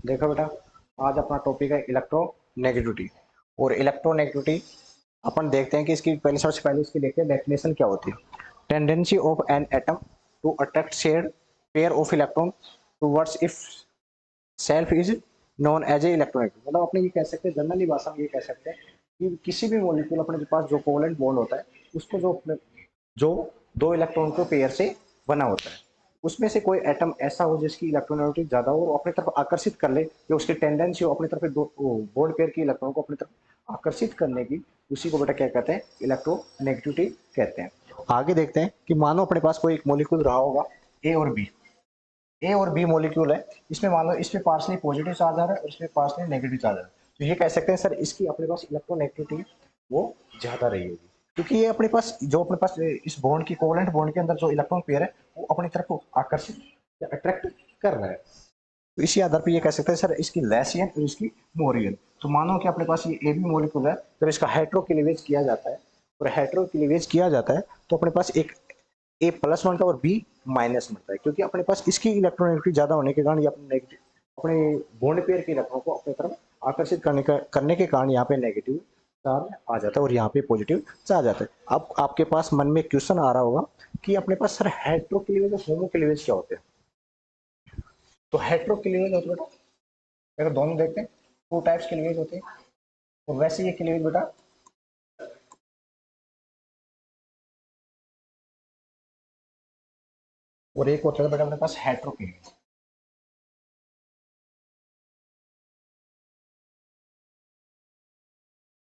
देखो बेटा, आज अपना टॉपिक है इलेक्ट्रोनेगेटिविटी। और इलेक्ट्रोनेगेटिविटी अपन देखते हैं कि इसकी पहले, सबसे पहले इसकी देखते हैं डेफिनेशन क्या होती है। Tendency of an atom to attract shared pair of electron towards itself is known as a electronegative. मतलब अपने ये कह सकते हैं, जनरली भाषा में ये कह सकते हैं कि किसी भी मॉलिक्यूल अपने के पास जो कोवेलेंट बॉन्ड होता है, उसको जो दो इलेक्ट्रॉन के पेयर से बना होता है, उसमें से कोई एटम ऐसा हो जिसकी इलेक्ट्रोनेगेटिविटी ज्यादा हो और अपनी तरफ आकर्षित कर ले, या उसकी टेंडेंसी हो अपनी तरफ दो बॉन्ड पेयर की इलेक्ट्रॉन को अपनी तरफ आकर्षित करने की, उसी को बेटा क्या कहते हैं, इलेक्ट्रोनेगेटिविटी कहते हैं। आगे देखते हैं कि मानो अपने पास कोई एक मॉलिक्यूल रहा होगा ए और बी। ए और बी मॉलिक्यूल है, इसमें मान लो इसमें पार्सली पॉजिटिव चार्ज आ रहा है और इसमें पार्सली नेगेटिव चार्ज आ रहा है, तो ये कह सकते हैं सर इसकी अपने पास इलेक्ट्रोनेगेटिविटी वो ज्यादा रही होगी, क्योंकि ये अपने पास जो अपने पास इस बॉन्ड की कोवेलेंट बॉन्ड के अंदर जो इलेक्ट्रॉन पेयर है वो अपनी तरफ आकर्षित या अट्रैक्ट कर रहा है। तो इसी आधार पर ये कह सकते हैं सर इसकी लेस ईएन और इसकी मोर ईएन। तो मानो कि अपने पास ये ए बी मॉलिक्यूल है, जब इसका हेटेरोक्लीवेज किया जाता है, और हेटेरोक्लीवेज किया जाता है तो अपने पास एक ए प्लस बनता है और बी माइनस बनता है, क्योंकि अपने पास इसकी इलेक्ट्रोनेगेटिविटी ज्यादा होने के कारण ये अपने नेगेटिव अपने बॉन्ड पेयर के इलेक्ट्रॉन को अपनी तरफ आकर्षित करने के कारण यहाँ पे नेगेटिव चार्ज आ जाता है और यहाँ पे पॉजिटिव चार्ज आता है। अब आपके पास मन में क्वेश्चन आ रहा होगा कि अपने पास सर हेटेरोक्लीवेज और होमोक्लीवेज क्या होते हैं। तो हेटेरोक्लीवेज होते बेटा, अगर दोनों देखते हैं, टू टाइप्स क्लीवेज होते हैं। और वैसे ये क्लीवेज बेटा और एक होता है बेटा अपने पास हेटेरोक्लीवेज।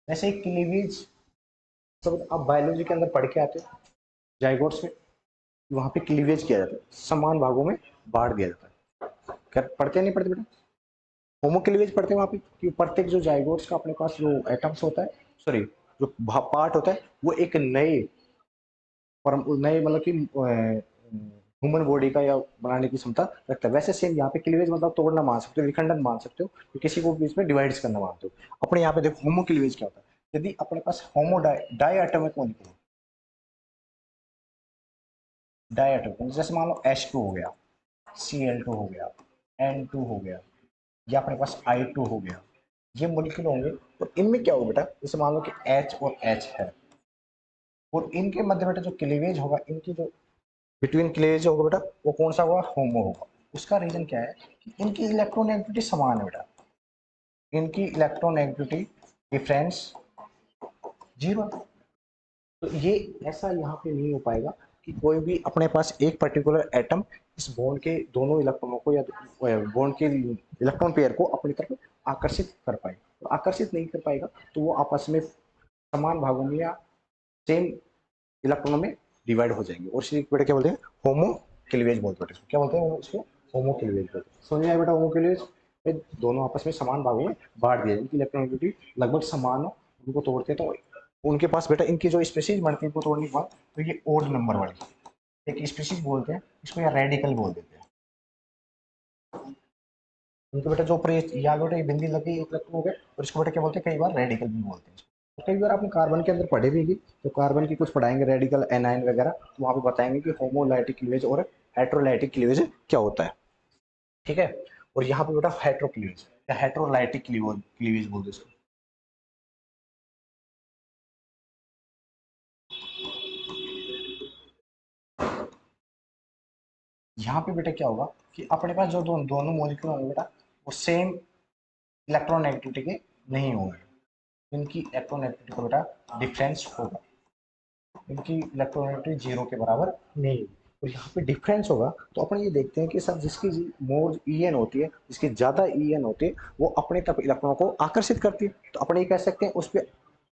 वैसे क्लीवेज सब आप बायोलॉजी के अंदर पढ़ के आते हो, जाइगोट्स में वहां पे क्लीवेज किया जाता है, समान भागों में बांट दिया जाता है। क्या पढ़ते नहीं पढ़ते बेटा? होमो क्लीवेज पढ़ते हैं वहां पे कि प्रत्येक जो जाइगोट्स का अपने पास जो एटम्स होता है, सॉरी जो पार्ट होता है, वो एक नए नए मतलब कि ह्यूमन बॉडी का या बनाने की क्षमता रखता है। वैसे सेम यहाँ पे क्लीवेज मतलब तोड़ना मान सकते हो, विखंडन मान सकते हो, कि किसी को बीच में डिवाइड करना मानते हो। अपने यहाँ पे देखो होमो क्लीवेज क्या होता है। यदि अपने पास homo diatomic molecule, diatomic जैसे मान लो H2 हो गया, Cl2 हो गया, N2 हो गया, या अपने पास I2 हो गया, ये मॉलिक्यूल होंगे। और इनमें क्या होगा बेटा, जैसे मान लो कि H और H है, और इनके मध्य बेटा जो क्लीवेज होगा, इनकी जो बिटवीन क्लीवेज होगा बेटा, वो कौन सा होगा, होमो होगा। उसका रीजन क्या है कि इनकी इलेक्ट्रोनेगेटिविटी समान है बेटा, इनकी इलेक्ट्रोनेगेटिविटी डिफरेंस जीरो। तो ये ऐसा यहाँ पे नहीं हो पाएगा कि कोई भी अपने पास एक पर्टिकुलर एटम इस बॉन्ड के दोनों इलेक्ट्रॉनों को या बॉन्ड के इलेक्ट्रॉन पेयर को अपनी तरफ आकर्षित कर पाए। तो आकर्षित नहीं कर पाएगा तो वो आपस में समान भागों में या सेम इलेक्ट्रॉनों में डिवाइड हो जाएंगे, और इसी बेटा क्या बोलते हैं, होमो क्लीवेज बोलते हैं। क्या बोलते हैं उसको, होमो क्लीवेज बोलते हैं। समझ में आया बेटा? होमो क्लीवेज दोनों आपस में समान भागों में बांट दिए, इनकी इलेक्ट्रोनेगेटिविटी लगभग समान हो, उनको तोड़ते हैं तो उनके पास बेटा इनकी जो स्पीशीज बढ़ती है, इनको तोड़ने के बाद तो ये ओड नंबर वाली एक स्पीशीज बोलते हैं, इसको या रेडिकल बोल देते हैं। उनके बेटा जो ऊपर यहाँ बेटा ये बिंदी लगी एक इलेक्ट्रॉन हो गए, और इसको बेटा क्या बोलते हैं, कई बार रेडिकल भी बोलते हैं इसको। कई बार आपने कार्बन के अंदर पढ़े भी, तो कार्बन की कुछ पढ़ाएंगे रेडिकल एनाइन वगैरह, तो वहां पे बताएंगे कि होमोलाइटिक क्लीवेज और हेट्रोलाइटिक क्लीवेज क्या होता है। ठीक है। और यहाँ पे बेटा हेट्रो क्लीवेज या हेट्रोलाइटिक क्लीवेज बोलते हैं इसको। यहाँ पे बेटा क्या होगा कि अपने पास जो दोनों मॉलिक्यूल होंगे बेटा, वो सेम इलेक्ट्रोनेगेटिविटी के नहीं होंगे, इनकी इलेक्ट्रोनेगेटिविटी का बेटा डिफरेंस होगा, इनकी इलेक्ट्रोनेगेटिविटी जीरो के बराबर नहीं होगी। और यहाँ पे डिफरेंस होगा तो अपन ये देखते हैं कि सर जिसकी मोर ईएन होती है, जिसकी ज्यादा ईएन होती है, वो अपने तरफ इलेक्ट्रॉन को आकर्षित करती है। तो अपन ये कह सकते हैं उस पर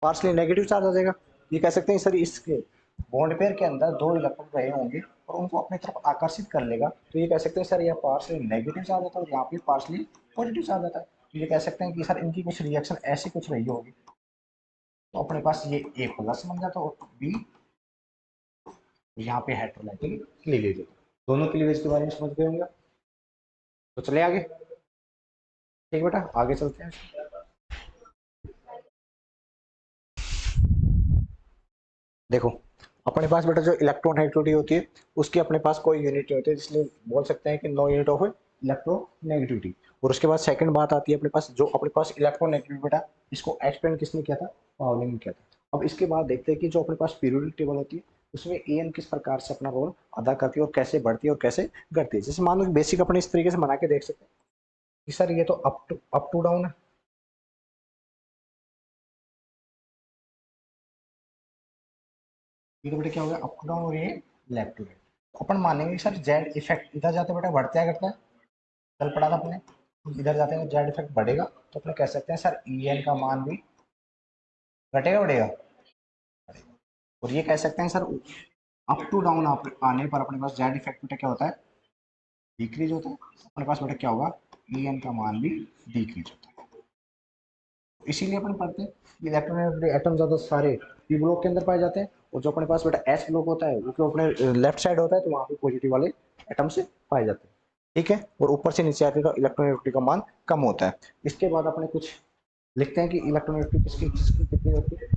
पार्सली नेगेटिव चार्ज आ जाएगा। ये कह सकते हैं सर इसके बॉन्ड पेयर के अंदर दो इलेक्ट्रॉन रहे होंगे और उनको अपनी तरफ आकर्षित कर लेगा, तो ये कह सकते हैं सर यह पार्सली नेगेटिव चार्ज आता है और यहाँ पे पार्सली पॉजिटिव चार्ज आता है। तो ये कह सकते हैं कि सर इनकी कुछ रिएक्शन ऐसी कुछ रही होगी, तो अपने पास ये ए प्लस बन जाता है और बी यहाँ पे हेट्रोलाइटिक क्लीवेज होता है। दोनों क्लीवेज के बारे में समझ गए होंगे, तो चले आगे। ठीक बेटा, आगे चलते हैं। देखो अपने पास बेटा जो इलेक्ट्रॉन नेगेटिविटी होती है, उसकी अपने पास कोई यूनिट नहीं होती है, इसलिए बोल सकते हैं कि नो यूनिट ऑफ इलेक्ट्रोनेगेटिविटी। और उसके बाद सेकंड बात आती है अपने पास, जो अपने पास इलेक्ट्रोनेगेटिविटी बेटा, इसको एक्सप्लेन किसने किया था? पाउली ने किया था। अब इसके बाद देखते हैं कि जो अपने पास पीरियोडिक टेबल होती है उसमें एन किस प्रकार से अपना रोल अदा करती है और कैसे बढ़ती है और कैसे घटती है। जैसे मान लो बेसिक अपने इस तरीके से बना के देख सकते हैं कि सर ये तो अप टू डाउन है, ये तो बेटा क्या हो गया अप टू डाउन, और ये लेफ्ट टू राइट। तो अपन मानेंगे सर जेड इफेक्ट इधर जाते बेटा बढ़ता है घटता है, कल पढ़ा था अपने, इधर जाते हैं जेड इफेक्ट बढ़ेगा, तो अपने कह सकते हैं सर ई एन का मान भी घटेगा बढ़ेगा। और ये कह सकते हैं सर अप टू डाउन आने पर अपने पास जेड इफेक्ट बेटा क्या होता है? डिक्रीज होता है। अपने पास बेटा क्या होगा? ई एन का मान भी डिक्रीज होता है। इसीलिए अपन पढ़ते हैं इलेक्ट्रोनेगेटिव एटम ज्यादा सारे पी ब्लॉक के अंदर पाए जाते हैं, और जो अपने पास बेटा एस ब्लॉक होता है वो तो अपने लेफ्ट साइड होता है, तो वहां पे पॉजिटिव वाले एटम से पाए जाते हैं। ठीक है, और ऊपर से नीचे आते हैं तो इलेक्ट्रोनेगेटिविटी का मान कम होता है। इसके बाद अपने कुछ लिखते हैं कि इलेक्ट्रोनेगेटिविटी किसकी किसकी कितनी होती है।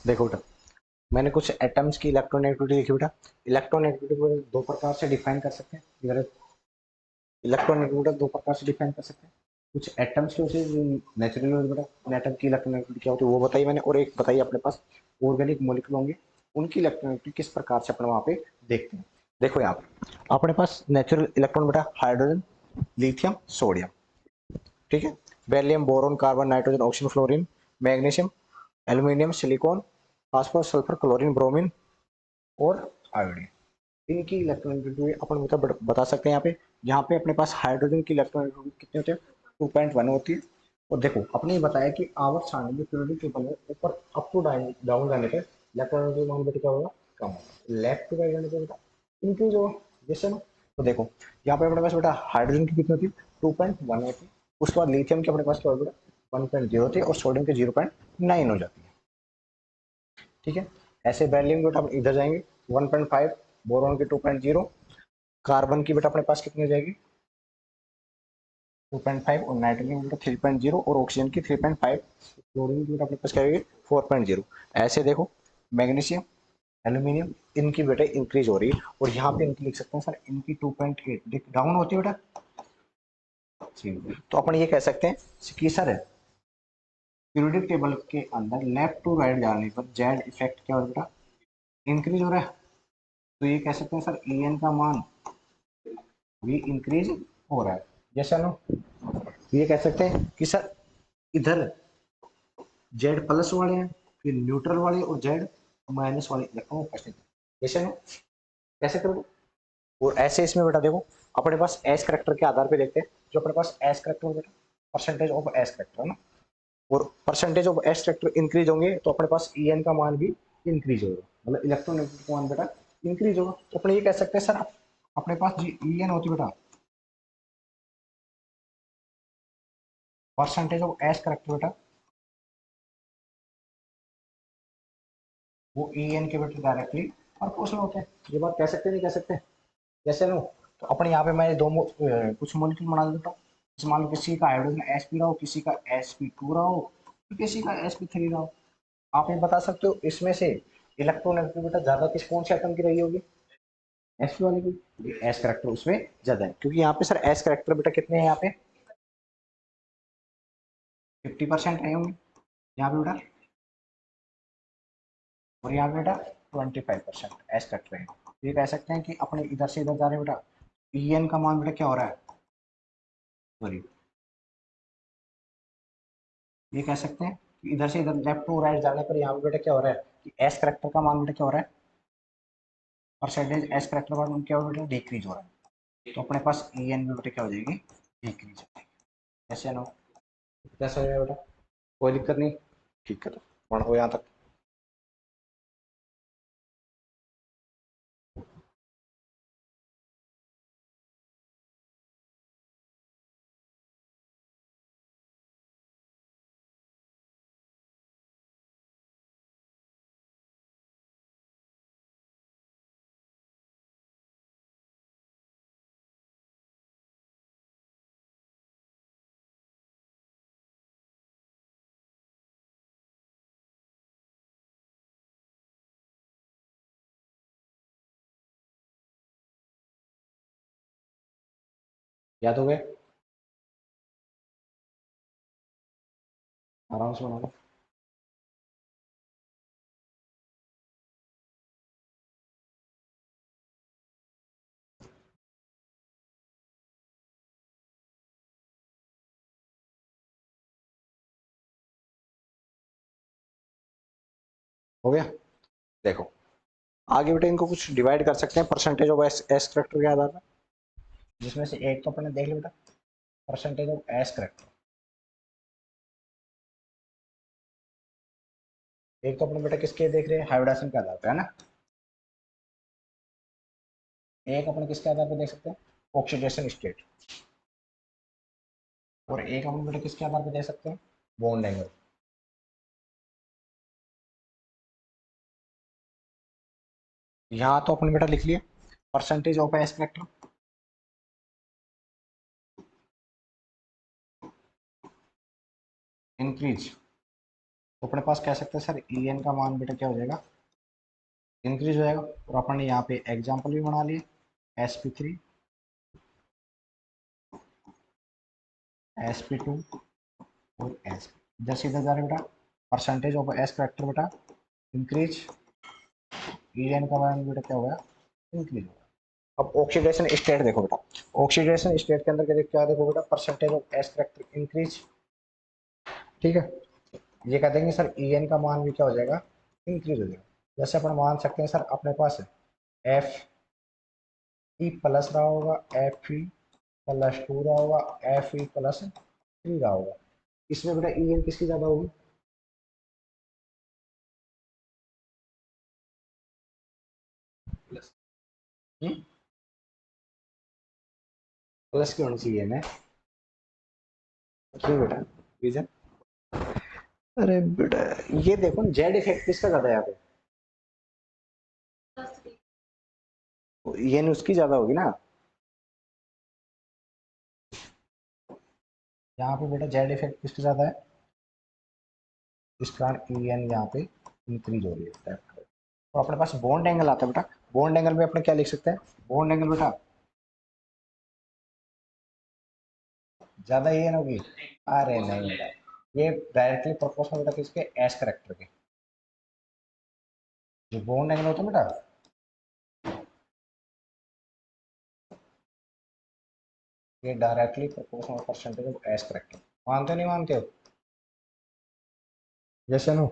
देखो बेटा, मैंने कुछ एटम्स की इलेक्ट्रोनेगेटिविटी लिखी बेटा। इलेक्ट्रोनेगेटिविटी को दो प्रकार से डिफाइन कर सकते हैं, इधर इलेक्ट्रोनेगेटिविटी दो प्रकार से डिफाइन कर सकते हैं। कुछ एटम्स के होते हैं जो नेचुरली बेटा एटम की इलेक्ट्रोनेगेटिविटी क्या होती है वो बताई मैंने, और एक बताई अपने पास ऑर्गेनिक मॉलिक्यूल होंगे उनकी इलेक्ट्रोनेगेटिविटी किस प्रकार से अपने वहां पे देखते हैं। देखो यहाँ पे अपने पास नेचुरल इलेक्ट्रॉन बेटा हाइड्रोजन, लिथियम, सोडियम, ठीक है, beryllium, boron, carbon, nitrogen, oxygen, fluorine, magnesium, aluminium, silicon, phosphorus, sulphur, chlorine, bromine और आयोडीन। इनकी इलेक्ट्रॉनिक अपन मतलब बता सकते हैं यहाँ पे। यहाँ पे अपने पास हाइड्रोजन की इलेक्ट्रॉनिक कितने होते हैं? 2.1 होती है। और देखो अपने ये बताया कि आवर्त सारणी में पीरियोडिक टेबल है ऊपर अप टू डाउन जाने पर इलेक्ट्रॉनिक मान बेटा क्या होगा? कम होगा। लेफ्ट टू राइट जाने पर बेटा इंक्रीज होगा। जैसे ना, तो देखो यहाँ पे अपने पास बेटा हाइड्रोजन की कितनी होती है? 2.1 होती है। उसके बाद लिथियम की अपने पास क्या होगा बेटा? 1.0 होती है, और सोडियम के 0.9 हो जाती है। ठीक है, ऐसे बेरिलियम की बेटा हम इधर जाएंगे 1.5, बोरॉन की 2.0, कार्बन की बेटा अपने पास कितनी हो जाएगी? 2.5, और नाइट्रोजन की बेटा 3.0, और ऑक्सीजन की 3.5, क्लोरीन की बेटा अपने पास क्या होगी? 4.0। ऐसे देखो मैग्नीशियम, एल्यूमिनियम, इनकी बेटा इंक्रीज हो रही है, और यहाँ पे इनकी लिख सकते हैं सर इनकी 2.8 डाउन होती है बेटा। तो अपन ये कह सकते हैं कि सर पीरियोडिक टेबल के अंदर लेफ्ट टू राइट जाने पर जेड इफेक्ट क्या हो बेटा? इंक्रीज हो रहा है। तो ये कह सकते हैं सर ई एन का मान भी इंक्रीज हो रहा है। जैसा ना, ये कह सकते हैं कि सर इधर जेड प्लस वाले हैं, फिर न्यूट्रल वाले और जेड माइनस वाले इलेक्ट्रॉन उपस्थित हैं। जैसे ना, कैसे करोगे? और ऐसे इसमें बेटा देखो अपने पास एस करेक्टर के आधार पे देखते हैं। जो अपने पास एस करेक्टर बेटा परसेंटेज ऑफ एस करेक्टर है ना, और percentage of S character increase होंगे तो अपने पास ई एन का मान भी इंक्रीज होगा, मतलब इलेक्ट्रोनेगेटिविटी का मान बेटा इंक्रीज होगा। तो अपने ये कह सकते हैं सर अपने पास जी ई एन होती बेटा परसेंटेज ऑफ एस करेक्टर बेटा, वो ई एन के बेटे डायरेक्टली प्रोपोर्शनल होते हैं। ये बात कह सकते नहीं कह सकते? जैसे नो, तो अपने यहाँ पे मैं कुछ मॉलिक्यूल बना देता हूँ। जैसे मान लो किसी का हाइड्रोजन एस पी रहा हो, किसी का एस पी टू रहा हो, तो किसी का एस पी थ्री रहा हो। आप ये बता सकते हो इसमें से इलेक्ट्रोनेगेटिविटी बेटा ज्यादा किस कौन से एटम की रही होगी? एस पी वाले की। एस करेक्टर उसमें ज्यादा है, क्योंकि यहाँ पे सर एस करेक्टर बेटा कितने हैं यहाँ पे? 50% रहे होंगे यहाँ पे बेटा, और यहाँ पे बेटा 25% एस करेक्टर है। तो ये कह सकते हैं कि अपने इधर से इधर जा रहे हैं बेटा, ई एन का मान बेटा क्या हो रहा है? सॉरी, ये कह सकते हैं कि इधर से इधर लेफ्ट टू राइट जाने पर यहाँ पे बेटा क्या हो रहा है कि एस करेक्टर का मान बेटा क्या हो रहा है? परसेंटेज एस करेक्टर का मान क्या हो रहा है बेटा? डिक्रीज हो रहा है। तो अपने पास ई एन में बेटा क्या हो जाएगी? डिक्रीज हो जाएगी। ऐसे ना, कैसे हो जाएगा बेटा? कोई दिक्कत नहीं, ठीक है, तो पढ़ो यहाँ तक। याद हो गए? आराम से बना लो। हो गया? देखो आगे बेटे इनको कुछ डिवाइड कर सकते हैं percentage of S S character के आधार पर, जिसमें से एक तो अपने देख लिया बेटा परसेंटेज ऑफ एस करेक्टर, एक तो अपने बेटा किसके देख रहे हैं हाइब्रिडाइजेशन के आधार पे, है ना। एक अपने किसके आधार पे देख सकते हैं ऑक्सीडेशन स्टेट, और एक अपने बेटा किसके आधार पे देख सकते हैं बॉन्ड एंगल। यहाँ तो अपन बेटा लिख लिए percentage of S character, increase, तो अपने पास कह सकते हैं सर ई एन का मान बेटा क्या हो जाएगा इंक्रीज हो जाएगा। और अपन ने यहाँ पे एग्जाम्पल भी बना लिए sp3 sp2 और एस, इधर से इधर जा रहे बेटा परसेंटेज ऑफ एस करेक्टर बेटा इंक्रीज, ई एन का मान बेटा क्या होगा इंक्रीज होगा। अब ऑक्सीडेशन स्टेट देखो बेटा, ऑक्सीडेशन स्टेट के अंदर क्या देखो बेटा percentage of S character increase, ठीक है। ये कह देंगे सर ई एन का मान भी क्या हो जाएगा इंक्रीज हो जाएगा। जैसे अपन मान सकते हैं सर अपने पास एफ ई प्लस रहा होगा, एफ ई प्लस टू रहा होगा, एफ ई प्लस थ्री रहा होगा, इसमें बेटा ई एन किसकी ज्यादा होगी प्लस, प्लस की होनी चाहिए ना, क्यों बेटा रीजन? अरे बेटा ये देखो जेड इफेक्ट किसका ज्यादा है यहाँ पे, ये उसकी ज्यादा होगी ना, यहाँ पे बेटा जेड इफेक्ट किसकी ज्यादा है, इस कारण ई एन यहाँ पे इंक्रीज हो रही है। तो अपने पास बॉन्ड एंगल आता है बेटा, बॉन्ड एंगल में अपने क्या लिख सकते हैं बॉन्ड एंगल बेटा ज्यादा ई एन होगी, अरे नहीं बेटा ये डायरेक्टली प्रोपोर्शनल बेटा किसके एस करेक्टर के, जो बॉन्ड एंगल होता है बेटा ये directly proportional percentage of S character, मानते हो नहीं मानते हो, जैसे नो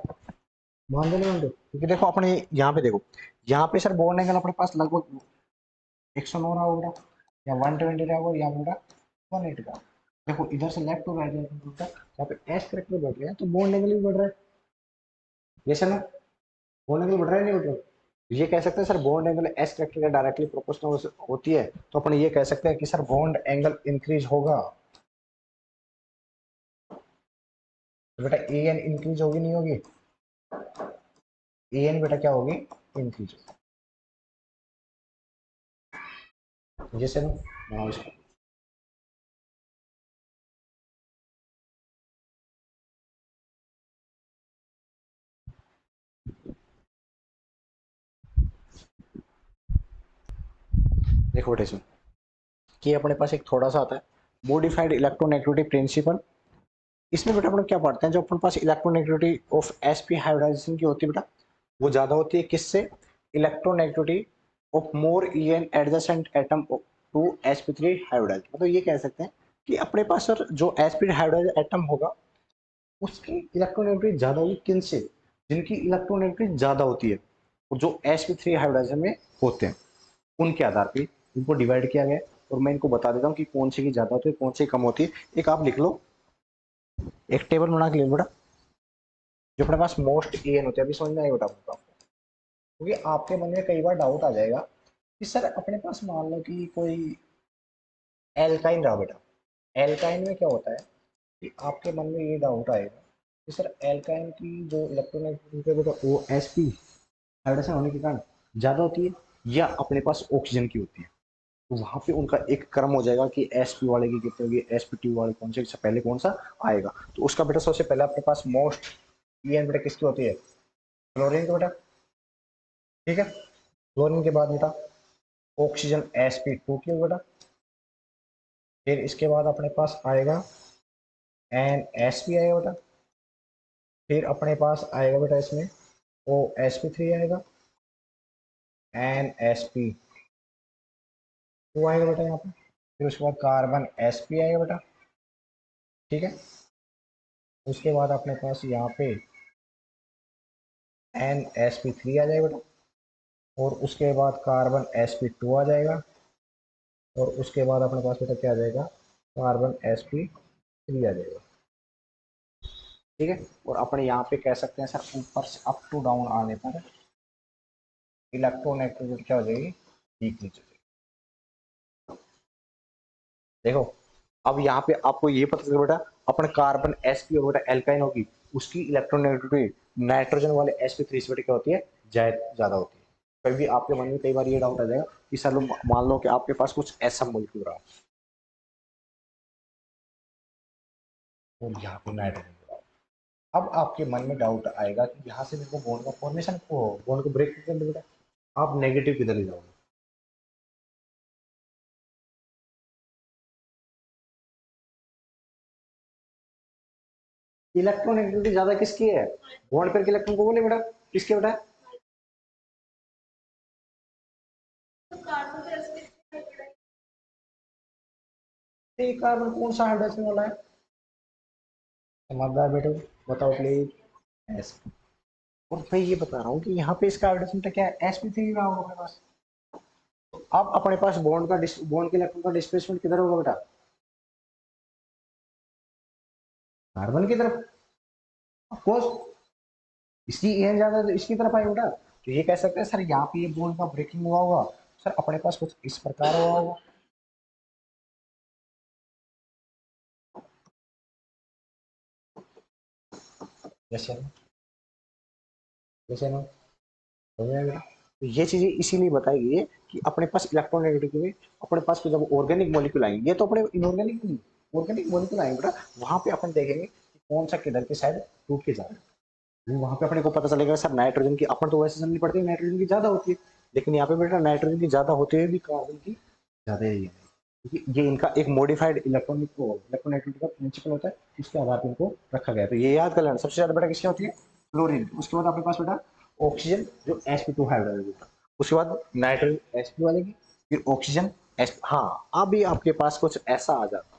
मानते नहीं मानते हो? क्योंकि देखो अपने यहाँ पे देखो, यहाँ पे सर बॉन्ड एंगल अपने पास लगभग 109 रहा होगा या 120 रहा होगा या बेटा 180 का, देखो इधर से लेफ्ट टू राइट यहाँ पे एस करेक्टर बढ़ रहे हैं तो बॉन्ड एंगल भी बढ़ रहा है, जैसे ना बॉन्ड एंगल बढ़ रहा है नहीं बढ़ रहा है? ये कह सकते हैं sir bond angle S character के डायरेक्टली प्रोपोर्शनल होती है, तो अपन ये कह सकते हैं कि सर बॉन्ड एंगल इंक्रीज होगा, तो बेटा ए एन इंक्रीज होगी नहीं होगी, ए एन बेटा क्या होगी इंक्रीज होगी, जैसे ना बनाओ इसको, देखो बेटा इसमें कि अपने पास एक थोड़ा सा आता है मॉडिफाइड इलेक्ट्रोनेगेटिविटी प्रिंसिपल, इसमें बेटा अपन क्या पढ़ते हैं जो अपने पास इलेक्ट्रोनेगेटिविटी ऑफ एसपी हाइब्रिडाइजेशन की होती है बेटा वो ज्यादा होती है किससे electronegativity of more E N adjacent atom to sp3 hybridize, मतलब ये कह सकते हैं कि अपने पास सर जो sp हाइब्रिडाइज एटम होगा उसकी इलेक्ट्रोनेगेटिविटी ज्यादा होगी किनसे, जिनकी इलेक्ट्रोनेगेटिविटी ज्यादा होती है और जो sp3 हाइब्रिडाइजेशन में होते हैं उनके आधार पे इनको डिवाइड किया गया है। और मैं इनको बता देता हूँ कि कौन से की ज्यादा होती है कौन से की कम होती है, एक आप लिख लो एक टेबल बना के ले लो बेटा, जो अपने पास मोस्ट ई एन होते हैं, अभी समझ में आएगा बेटा आपको, क्योंकि आपके मन में कई बार डाउट आ जाएगा कि सर अपने पास मान लो कि कोई एल्काइन रहा बेटा, एल्काइन में क्या होता है कि आपके मन में ये डाउट आएगा कि सर एल्काइन की जो इलेक्ट्रोनेगेटिविटी है बेटा वो एसपी हाइड्रोजन होने के कारण ज्यादा होती है या अपने पास ऑक्सीजन की होती है, तो वहां पे उनका एक क्रम हो जाएगा कि एसपी वाले की कितनी होगी sp2 वाले कौन से पहले कौन सा आएगा, तो उसका बेटा सबसे पहले अपने पास मोस्ट ईएन बेटा किसकी होती है क्लोरीन का बेटा, ठीक है। क्लोरीन के बाद बेटा ऑक्सीजन sp2 की बेटा, फिर इसके बाद अपने पास आएगा एन एस पी आएगा बेटा। फिर अपने पास आएगा बेटा इसमें ओ एस पी थ्री आएगा, एन एस पी टू आएगा बेटा यहाँ पे। फिर उसके बाद कार्बन एस पी आएगा बेटा, ठीक है। उसके बाद अपने पास यहाँ पे एन एस पी थ्री आ जाएगा बेटा, और उसके बाद कार्बन एस पी टू आ जाएगा, और उसके बाद अपने पास बेटा क्या आ जाएगा, कार्बन एस पी थ्री आ जाएगा, ठीक है। और अपने यहाँ पे कह सकते हैं सर ऊपर से अप टू डाउन आने पर इलेक्ट्रोनेगेटिविटी क्या हो जाएगी, डिक्रीज हो जाएगी। देखो अब यहाँ पे आपको ये पता चल बेटा अपने कार्बन sp और बेटा एल्काइन होगी, उसकी इलेक्ट्रोनेगेटिविटी नाइट्रोजन वाले sp3 से बेटा क्या होती है, ज्यादा होती है। कभी भी आपके मन में कई बार ये डाउट आ जाएगा कि सर मान लो कि आपके पास कुछ ऐसा मॉलिक्यूल रहा और यहाँ पे नाइट्रोजन, अब आपके मन में डाउट आएगा कि यहाँ से मेरे को बॉन्ड का फॉर्मेशन को बॉन्ड को ब्रेक करना बेटा, आप नेगेटिव किधर ले जाओगे, इलेक्ट्रोनेगेटिविटी ज्यादा किसकी है, बॉन्ड पेयर के इलेक्ट्रॉन को बोले बेटा, किसके बेटा, ये कार्बन कौन सा हाइड्रोजन वाला है, समझदार बेटो बताओ प्लीज एस। और मैं ये बता रहा हूँ कि यहाँ पे इसका हाइड्रोजन क्या है, sp3 रहा होगा अपने पास। अब अपने पास बॉन्ड का बॉन्ड के इलेक्ट्रॉन का डिस्प्लेसमेंट किधर होगा बेटा, कार्बन की तरफ, ऑफ कोर्स इसकी एन ज्यादा है तो इसकी तरफ आएगा बेटा। तो ये कह सकते हैं सर यहाँ पे ये बॉन्ड का ब्रेकिंग हुआ होगा, सर अपने पास कुछ इस प्रकार हुआ होगा, जैसे जैसे ना, समझ में आएगा? तो ये चीजें इसीलिए बताई गई है कि अपने पास इलेक्ट्रोनेगेटिविटी में अपने पास जब ऑर्गेनिक मॉलिक्यूल आएंगे, ये तो अपने इनऑर्गेनिक नहीं, ऑर्गेनिक मॉलिक्यूल आएंगे बेटा, वहां पे अपन देखेंगे कि कौन सा किधर के साइड टूट के जा रहा है, वहां पे अपने को पता चलेगा सर नाइट्रोजन की अपन तो वैसे समझनी पड़ती है नाइट्रोजन की ज्यादा होती है, लेकिन यहाँ पे बेटा नाइट्रोजन की ज्यादा होते हुए भी कार्बन की ज्यादा ही है, क्योंकि ये इनका एक मॉडिफाइड इलेक्ट्रॉनिक इलेक्ट्रोनेगेटिविटी का प्रिंसिपल होता है, इसके आधार पर इनको रखा गया है। तो ये याद कर लेना सबसे ज्यादा बेटा किसकी होती है, क्लोरीन। उसके बाद अपने पास बेटा ऑक्सीजन जो sp2 हाइड्रोजन, उसके बाद नाइट्रोजन sp वाले की, फिर ऑक्सीजन s। हाँ अभी आपके पास कुछ ऐसा आ जाता,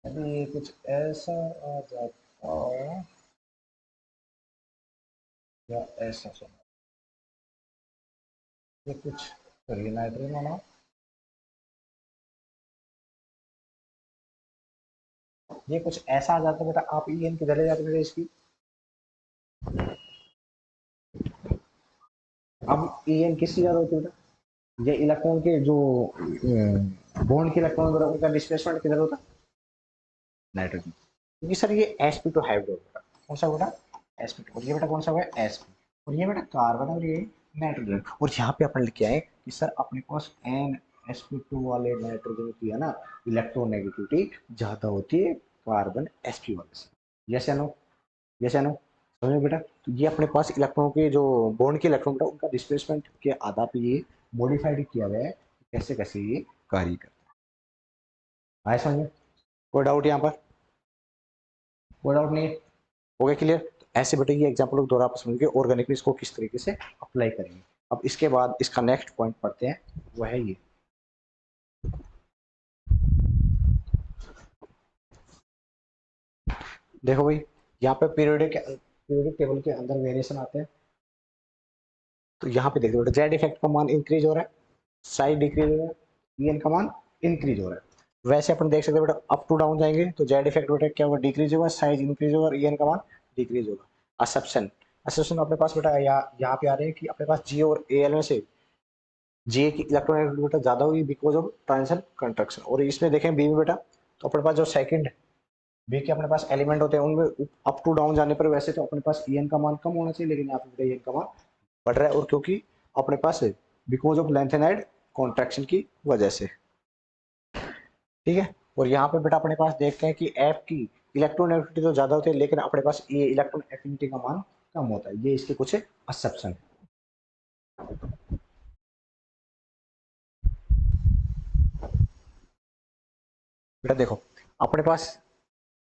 अभी कुछ ऐसा आ जाता या ऐसा सुना, ये कुछ करिए नाइट्रोजन वाला, ये कुछ ऐसा आ जाता बेटा, आप इन किधर ले जाते बेटा इसकी, अब इन किसकी ज्यादा होती है बेटा, ये इलेक्ट्रॉन के जो बॉन्ड के इलेक्ट्रॉन उनका डिस्प्लेसमेंट किधर होता, नाइट्रोजन, क्योंकि सर ये sp2 हाइब्रिड बेटा, कौन सा बेटा sp2, और ये बेटा कौन सा हुआ sp, और ये बेटा कार्बन और ये नाइट्रोजन। और यहाँ पे अपन लिखे आए कि सर अपने पास एन sp2 वाले नाइट्रोजन की है ना इलेक्ट्रोनेगेटिविटी ज्यादा होती है कार्बन sp वाले से, यस या नो, यस या नो, समझो बेटा। तो ये अपने पास इलेक्ट्रॉन के जो बॉन्ड के इलेक्ट्रॉन बेटा उनका डिस्प्लेसमेंट के आधार पे ये मॉडिफाइड किया गया है, कैसे कैसे ये कार्य करता है, आए समझ में, कोई डाउट यहाँ पर, कोई डाउट नहीं है, हो गया क्लियर। ऐसे बेटे ये एग्जाम्पल लोग दोबारा आप समझ के ऑर्गेनिक में इसको किस तरीके से अप्लाई करेंगे। अब इसके बाद इसका नेक्स्ट पॉइंट पढ़ते हैं, वो है ये, देखो भाई यहाँ पे पीरियोडिक टेबल के अंदर वेरिएशन आते हैं, तो यहाँ पे देखो बेटा जेड इफेक्ट का मान इंक्रीज हो रहा है, साइज डिक्रीज हो रहा है, ईएन का मान इंक्रीज हो रहा है। वैसे अपन देख सकते हैं बेटा अप टू डाउन जाएंगे तो जेड इफेक्ट बेटा क्या होगा, डिक्रीज होगा, साइज इंक्रीज होगा, ईएन का मान डिक्रीज होगा। असप्शन, असप्शन अपने पास बेटा यहाँ पे आ रहे हैं कि अपने पास जी और एल में से जी की इलेक्ट्रोनेगेटिविटी बेटा ज्यादा हुई बिकॉज ऑफ ट्रांजिशन कंट्रक्शन। और इसमें देखें बी में बेटा तो अपने पास जो सेकंड बी के अपने पास एलिमेंट होते हैं उनमें अप टू डाउन जाने पर वैसे तो अपने पास ईएन का मान कम होना चाहिए, लेकिन यहाँ पे ईएन का मान बढ़ रहा है, और क्योंकि अपने पास बिकॉज ऑफ लेंथेनाइड कॉन्ट्रैक्शन की वजह से, ठीक है। और यहाँ पे बेटा अपने पास देखते हैं कि एफ की इलेक्ट्रोनेगेटिविटी तो ज्यादा होती है, लेकिन अपने पास ये इलेक्ट्रॉन एफिनिटी का मान कम होता है, ये इसके कुछ असप्शन है। बेटा देखो, अपने पास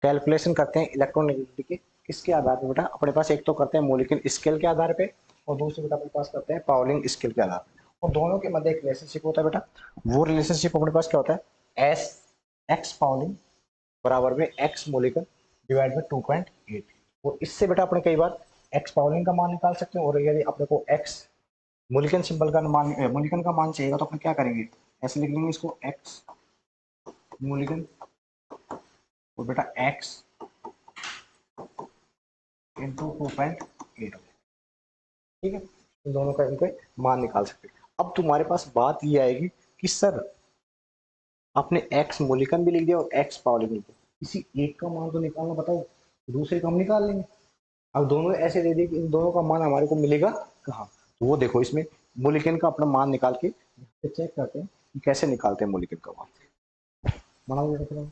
कैलकुलेशन करते हैं इलेक्ट्रोनेगेटिविटी के किसके आधार पर बेटा, अपने पास एक तो करते हैं मॉलिक्यूलर स्केल के आधार पे और दूसरे बेटा अपने पास करते हैं पाउलिंग स्केल के आधार पे, और दोनों के मध्य एक रिलेशनशिप होता है बेटा। वो रिलेशनशिप अपने पास क्या होता है, एस एक्स पाउलिंग बराबर में एक्स मॉलिक्यूलर डिवाइड बाई 2.8। और इससे बेटा अपने कई बार एक्स पाउलिंग का मान निकाल सकते हैं, और यदि अपने को एक्स मॉलिक्यूलर सिंबल का मान मॉलिक्यूलर का मान चाहिएगा तो अपन क्या करेंगे, ऐसे लिख लेंगे इसको एक्स मॉलिक्यूलर और बेटा एक्स इंटू 2.8, ठीक है। इन दोनों का इनके मान निकाल सकते हैं। अब तुम्हारे पास बात ये आएगी कि सर आपने एक्स मूल्यांकन भी लिख दिया और एक्स पावर भी लिख दिया, किसी एक का मान तो निकालना, बताओ दूसरे का हम निकाल लेंगे। अब दोनों ऐसे दे दिए कि इन दोनों का मान हमारे को मिलेगा कहाँ, तो वो देखो इसमें मूल्यांकन का अपना मान निकाल के चेक करते हैं कि कैसे निकालते हैं मूल्यांकन का मान। बनाओ बेटा,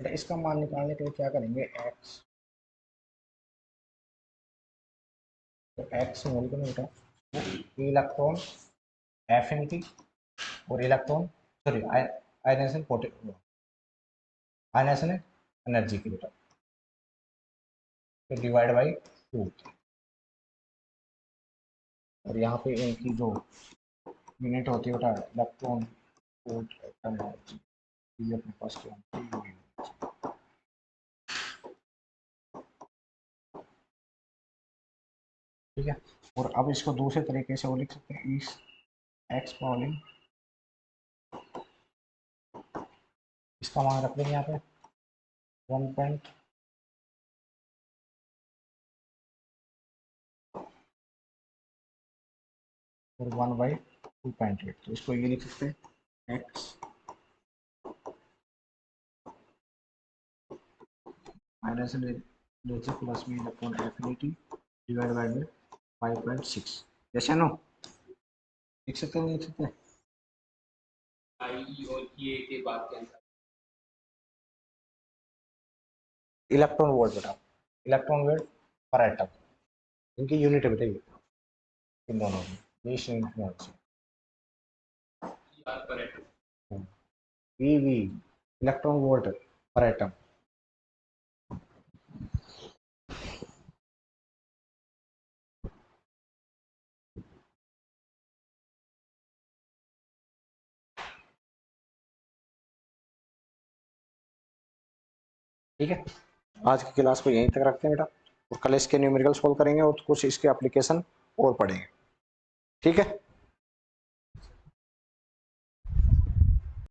बेटा इसका मान निकालने के लिए क्या करेंगे, एक्स, तो एक्स मूल्यांकन बेटा इलेक्ट्रॉन एफिनिटी और electron sorry ionization ionization energy की बेटा, तो डिवाइड बाई 2, और यहाँ पे इनकी जो यूनिट होती है बेटा इलेक्ट्रॉन वोल्ट एनर्जी, ये अपने पास क्या होती है, ठीक है। और अब इसको दूसरे तरीके से वो लिख सकते हैं, इस एक्स पावर इसका मान रख देंगे यहाँ पे 1. और 1/2.8, तो इसको ये लिख सकते हैं एक्स माइनस नेचर प्लस में इलेक्ट्रॉन एफिनिटी डिवाइड बाय में 5.6, जैसे नो लिख सकते हैं, लिख सकते हैं आई और ये के बाद के अंदर इलेक्ट्रॉन वोल्ट बेटा, इलेक्ट्रॉन वोल्ट पर एटम, इनकी यूनिट बताइए इन दोनों की, ये यूनिट यार पर एटम ईवी इलेक्ट्रॉन वोल्ट पर एटम, ठीक है। आज की क्लास को यहीं तक रखते हैं बेटा, और कल इसके न्यूमेरिकल सोल्व करेंगे और कुछ इसके एप्लीकेशन और पढ़ेंगे, ठीक है।